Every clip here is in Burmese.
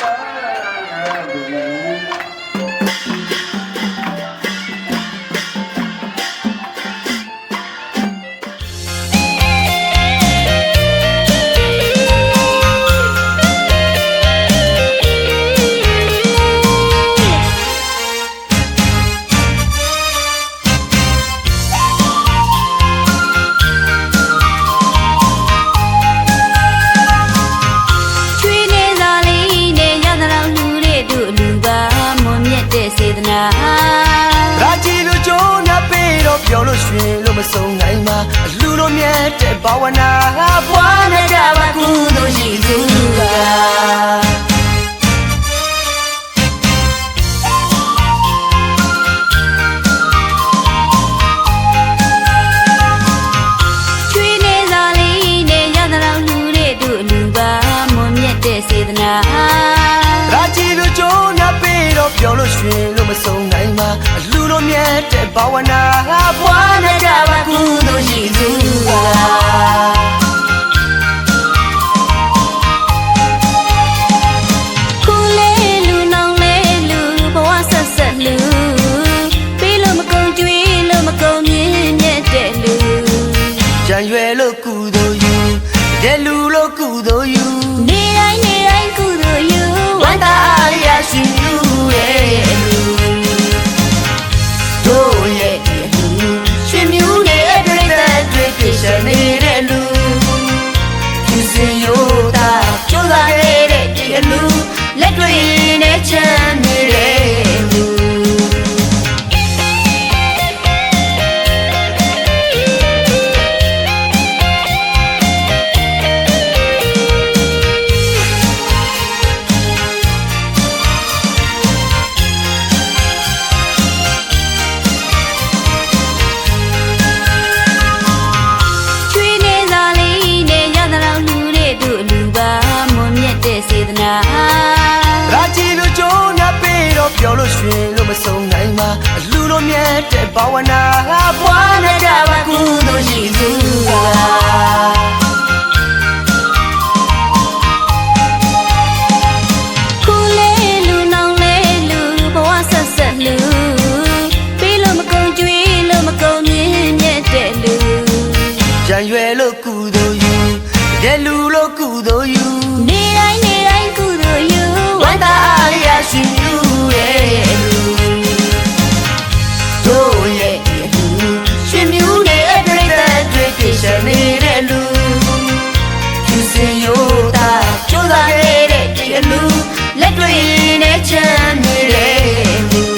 က လို့ရွှင်လို့မဆုံးနိုင်မှာအလူလိုမြတ်တဲ့ဘာဝနာဘွားနဲ့ကြပါကုသိုလ်ရှိသူကစေတနာရာချီလိုကြုံရပေးတော့ပြောလို့ရွှင်လို့မဆုံးနိုင်မှာအလူလိုမြတ်တဲ့ဘာဝနာဘွားနဲ့ကြပါကုသိုလ်ရှိသူကခုလေးလူနောင်လေးလူဘဝဆက်ဆက်လူပြီးလို့မကုန်ကြွေးလို့မကုန်မြင့်မြတ်တဲ့လူကြံရွယ်လို့ကုသိုလ်ယူတဲ့လူလို့ကုသိုလ်ယူနေတိုင်းကုသိုလ်ယူဝန္တာရရှိယူရဲ့လူတို့ရဲ့လူရှင်မြူးရဲ့ပြိတ္တာတွေပြည့်စုံနေတဲ့လူသူစင်ရိုးတာကြိုးစားနေတဲ့ဒီလူလက်တွေနဲ့ချမ်းနေတဲ့လူစေတနာရာချီလိုကြုံရပေးတော့ပြောလို့ရွှင်လို့မဆုံးနိုင်မှာအလူလိုမြတ်တဲ့ဘာဝနာဘွားနဲ့ကြပါကုသိုလ်ရှိသူကခုလေးလူနောင်လေးလူဘဝဆက်ဆက်လူပြီးလို့မကုန်ကြွေးလို့မကုန်မြင့်မြတ်တဲ့လူကြံရွယ်လို့ကုသိုလ်ယူတဲ့လူလို့ကုသိုလ်ယူနေတိုင်းကုသိုလ်ယူဝန္တာရရှိယူရဲ့လူတို့ရဲ့လူရှင်မြူးရဲ့ပြိတ္တာတွေပြည့်စုံနေတဲ့လူသူစင်ရိုးတာကြိုးစားနေတဲ့ဒီလူလက်တွေနဲ့ချမ်းနေတဲ့လူ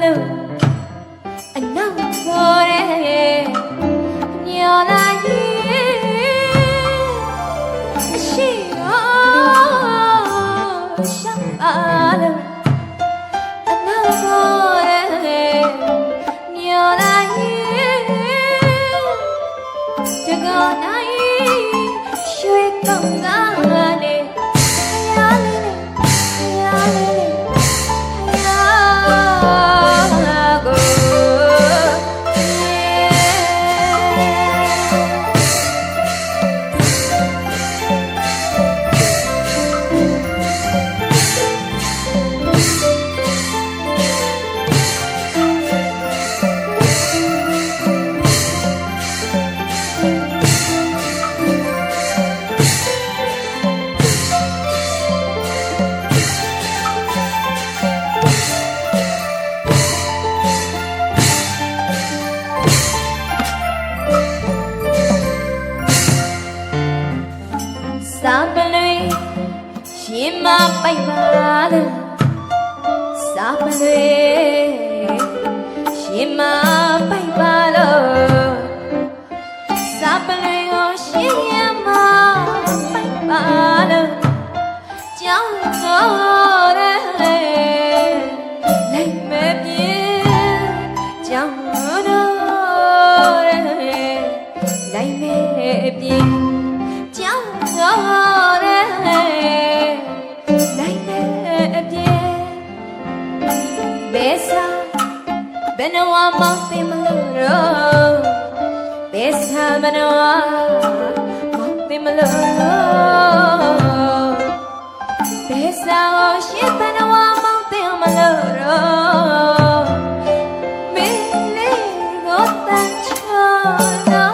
လို့အနောက်ပေါ်တဲ့ညော်လာရင်အရှိတော်ရှောက်ပါလို့အနောက်ပေါ်တဲ့ညော်လာရင်တကောနိုင်ရွှေကောင်းသားနဲ့စာပလွေရှင်မပိုက်ပါလို့စာပလွေရှင်မပိုက်ပါလို့စာပလွေကိုရှင်ရမပိုက်ပါလို့ကြောင်းတော်တဲ့လိုက်မဲ့ပြေကြောင်းတော်တဲ့လိုက်မဲ့ပြေကြောင်းတော်တဲ့လိုက်မဲ့ပြေဘယ်စာဘယ်နှဝမောင်းသိမလို့တော့ဘယ်စာဘယ်နှဝမောင်းသိမလို့ဘယ်စာကိုရှင်ဘယ်နှဝမောင်းသိမလို့တော့မင်းလေးကိုတန်ချောတော့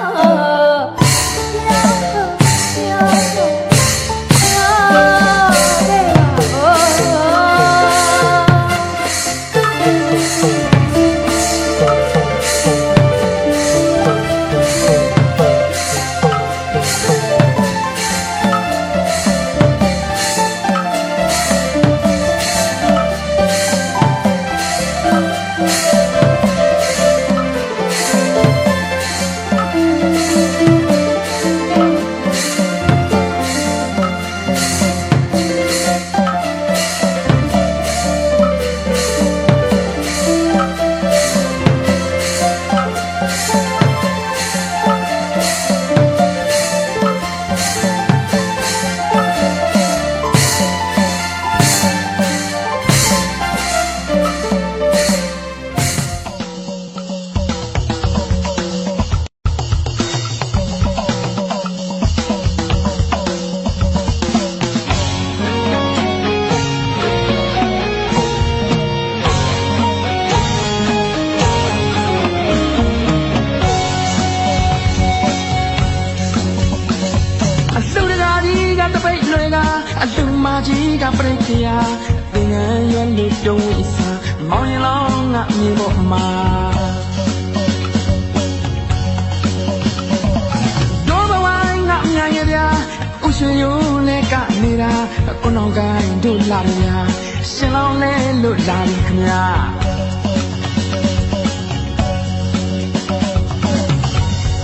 အလူမကြီးကပြိတ္တရာသင်္ကန်းရွယ်လေးတုံးဝိစာမောင်ရင်လောင်းငါမြေပေါ်မှာတို့ဘဝငါမြန်ရဗျာဥရွှေရုံးနဲ့ကနေတာကိုနောင်ကိုင်းတို့လာရဗျာရှင်လောင်းလဲလို့လာပြီခင်ဗျာ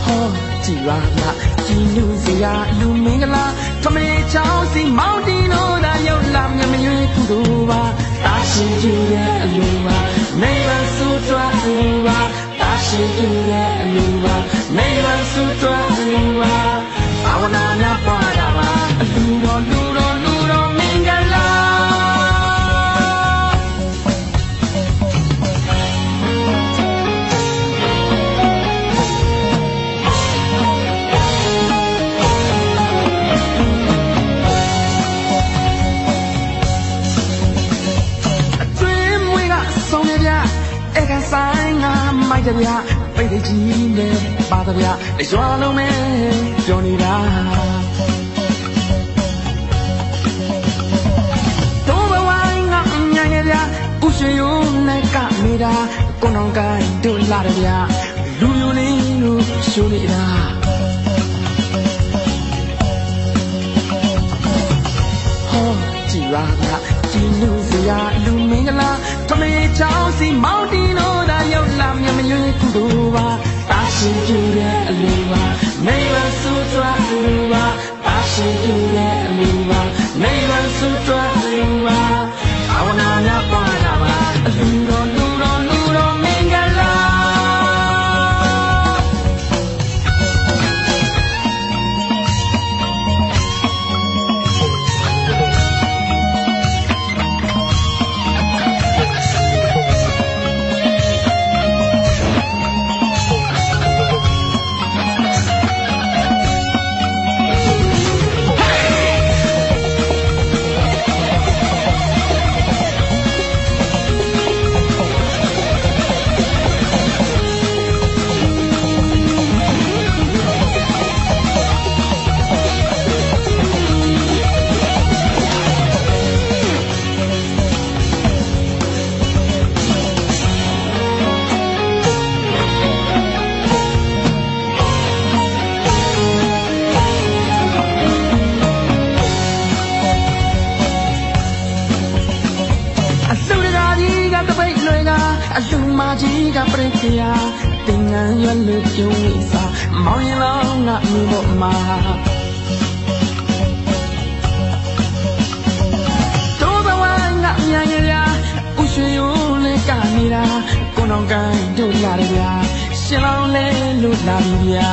ဟောကြည်ပါလားကြည်လူစရာလူမင်္ဂလာထမင်းချောင်းစီမောင်တီနိုးသာရောက်လာမြမရွေးကုသိုလ်ပါတာရှိကျရဲ့အလူပါမိဘစုတွားအလူပါတာရှိကျရဲ့အလူပါမိဘစုတွားအလူပါဘာဝနာများပွားတာပါအလူတော်လူတော်လူတော်မင်္ဂလာ မိုက်ကြဗျာပိတ်တကြီးနဲ့ပါတဗျာရွာလုံးမဲပြောနေတာတို့ဘဝငါညံ့ရဲ့ဗျာဥရွှေရုံးနဲ့ကနေတာကိုနောင်ကိုင်းတို့လာတယ်ဗျာလူယိုလေးလို့ရှိုးနေတာဟောကြည်ပါဗျာကြည်လူစရာလူမင်္ဂလာထမေချောင်းစီမောင်တီနို ကုသိုလ်ပါတာရှင်ပြုတဲ့အလိုပါနိဗ္ဗာန်ဆုတွားအလိုပါတာရှင်ပြုတဲ့အလိုပါနိဗ္ဗာန်ဆုတွားအလိုပါဘာဝနာများပွားတာပါအလူတော်လူတော်လူတော်မင်္ဂလာ အလူမကြီးကပြိခရာတင်ငန်းရွက်လို့ပြုံးနေစာမောင်ရင်လောင်းငါမိဖို့မှာတိုးဘဝငါမြန်ရရာဥရွှေရိုးလဲကနေတာကိုနောင်ကိုင်းတို့လာတယ်ဗျာရှင်လောင်းလဲလို့လာပြီဗျာ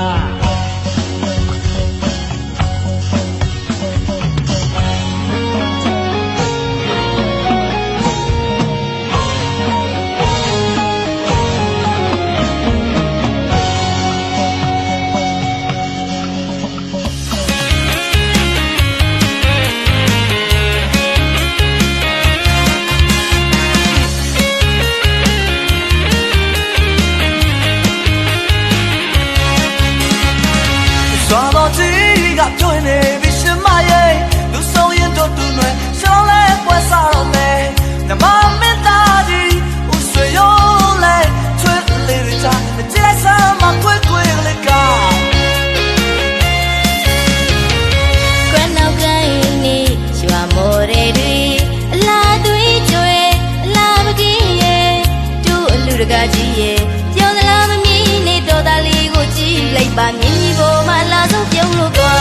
ကျွင်းနေပြီရှင်မရဲ့လူဆုံးရင်တို့တူတွေရှောင်းလဲပွဲစားတော့မယ်ညမမင်းသားကြီးဦးဆွေရိုးလဲချွေးလေးချာကြည့်စမ်းမကွယ်ကွယ်လေးကကွယ်နောက်ကိုင်းနေရွာမော်ရဲတွေအလားသွေးကြွယ်အလားမကင်းရဲ့တို့အလူတကားကြီးရဲ့ပြောသလားမမြင်နေတော့သားလေးကိုကြည့်လိုက်ပါမြင်ကြီးပေါ်မှာလာဆုံးပြုံးလို့ကွာ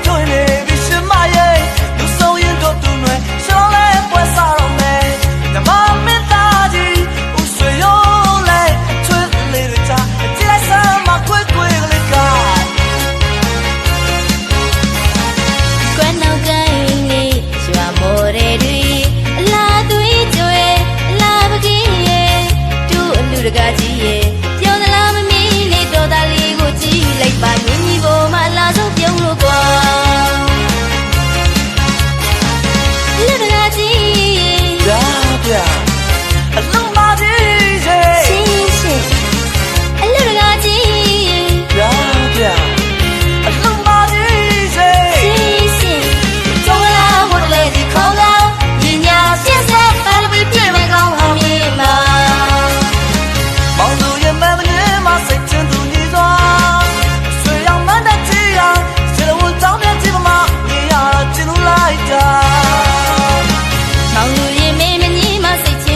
ကျွင်းနေပြီရှင်မရဲ့လူဆုံးရင်တို့တူတွေရှောင်းလဲပွဲစားတော့မယ်ညမမင်းသားကြီးဦးဆွေရိုးလဲချွေးလေးချာကြည့်စမ်းမကွယ်ကွယ်လေးကကွယ်နောက်ကိုင်းနေရွာမော်ရဲတွေအလားသွေးကြွယ်အလားမကင်းရဲ့တို့အလူတကားကြီးရဲ့ပြောသလားမမြင်နေတော့သားလေးကိုကြည့်လိုက်ပါမြင်ကြီးပေါ်မှာလာဆုံးပြုံးလို့ကွာအလုံးမကြီးရဲ့ရှင်ရှင်အလူတကားကြီးပြပြအလုံးမကြီးရဲ့ရှင်ရှင်ကျောင်းလာဝတ်လေဒီခေါင်းကောင်းညီညာပြည့်စက်ပါလို့ပြည့်မဲ့ကောင်းအောင်မြေမှာမောင်သူရဲ့မမနဲ့မစိတ်ချင်သူညီစွာဆွေရောက်မတဲ့ချီရစရဝတောင်းတဲ့ချီမမညီရချင်လို့လိုက်တာမောင်လူရဲ့မင်းမညီမစိတ်ချ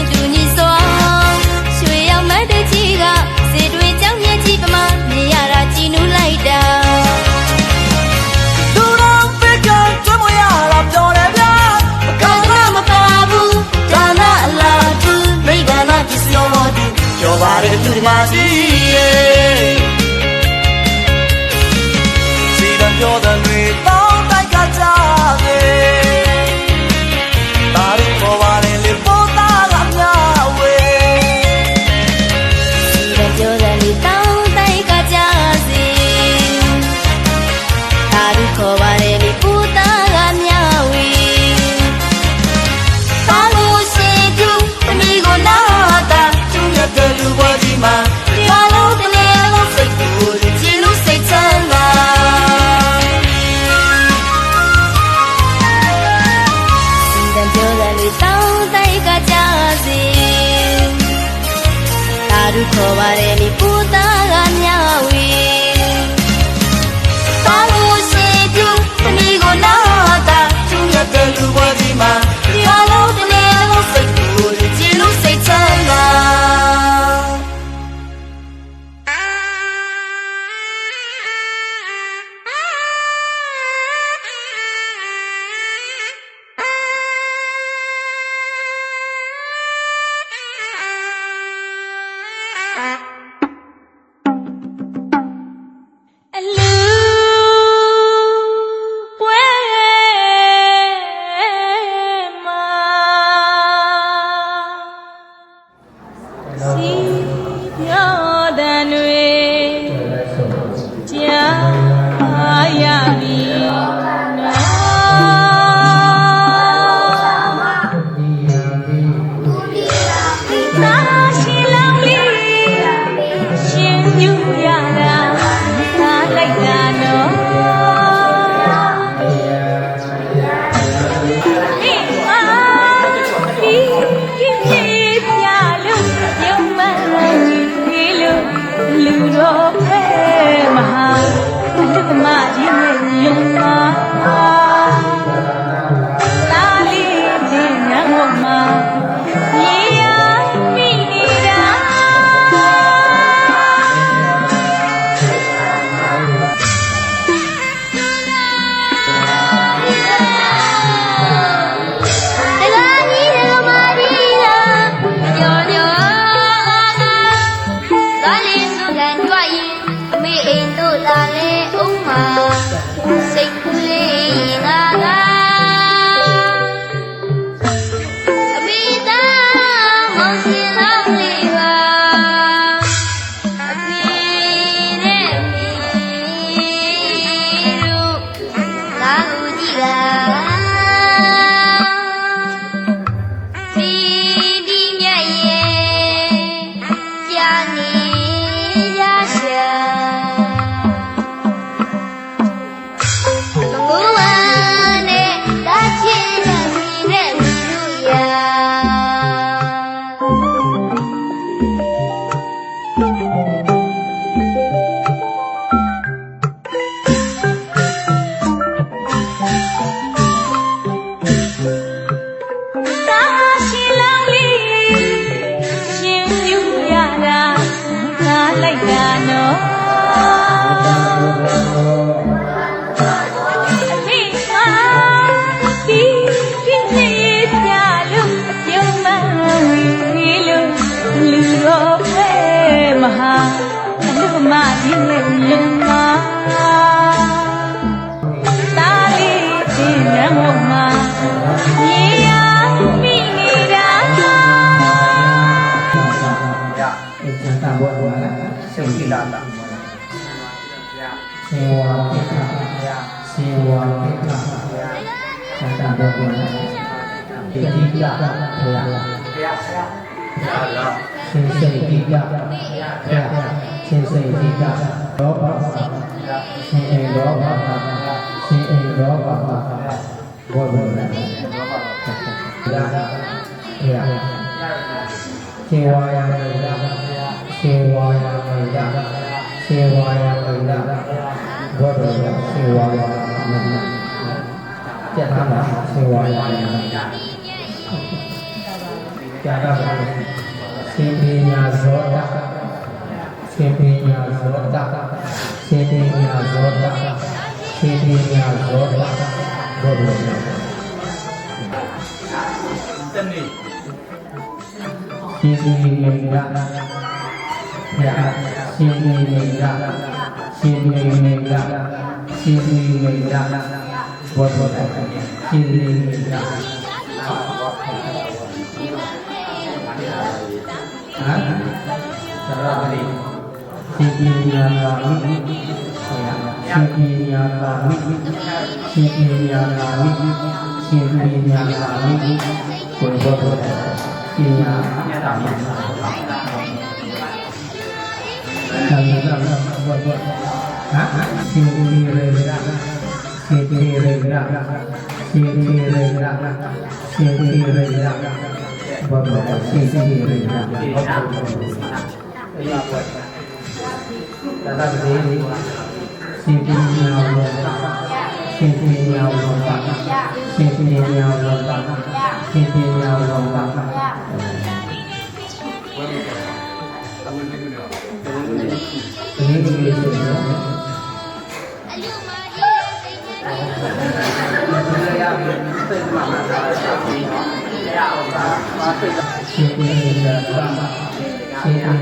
ဝါကိခစေဝါကိခသတ္တဘုရားတိတိယဘုရားရှင်စေတိယဘုရားရှင်စေတိယရောဘရှင်အေရောဘရှင်အေရောဘဘောဘုရားစေဝါယမေယစေဝါယမေယစေဝါယမေယဘောဘုရားစေဝါယမေယကျက်သားမှာစေဝါယမေယကြာတာပါစေပညာဇောတစေပညာဇောတစေပညာဇောတစေပညာဇောတဘောဘုရားတနည်းစေပညာယစေပညာစေပညာစေပညာဘောဘုရားစေပညာสระบริสิกิญาตามิสิกิญาตามิสิกิญาตามิสิกิญาตามิคุณพ่อกิญาตามิทำยังไงพ่อฮะสิกิเรระสิกิเรระสิกิเรระสิกิเรระพ่อสิกิเรระTata berdiri, sipirnya lompat, sipirnya lompat, sipirnya lompat, sipirnya lompat. Ini begitu. Sipirnya lompat. Sipirnya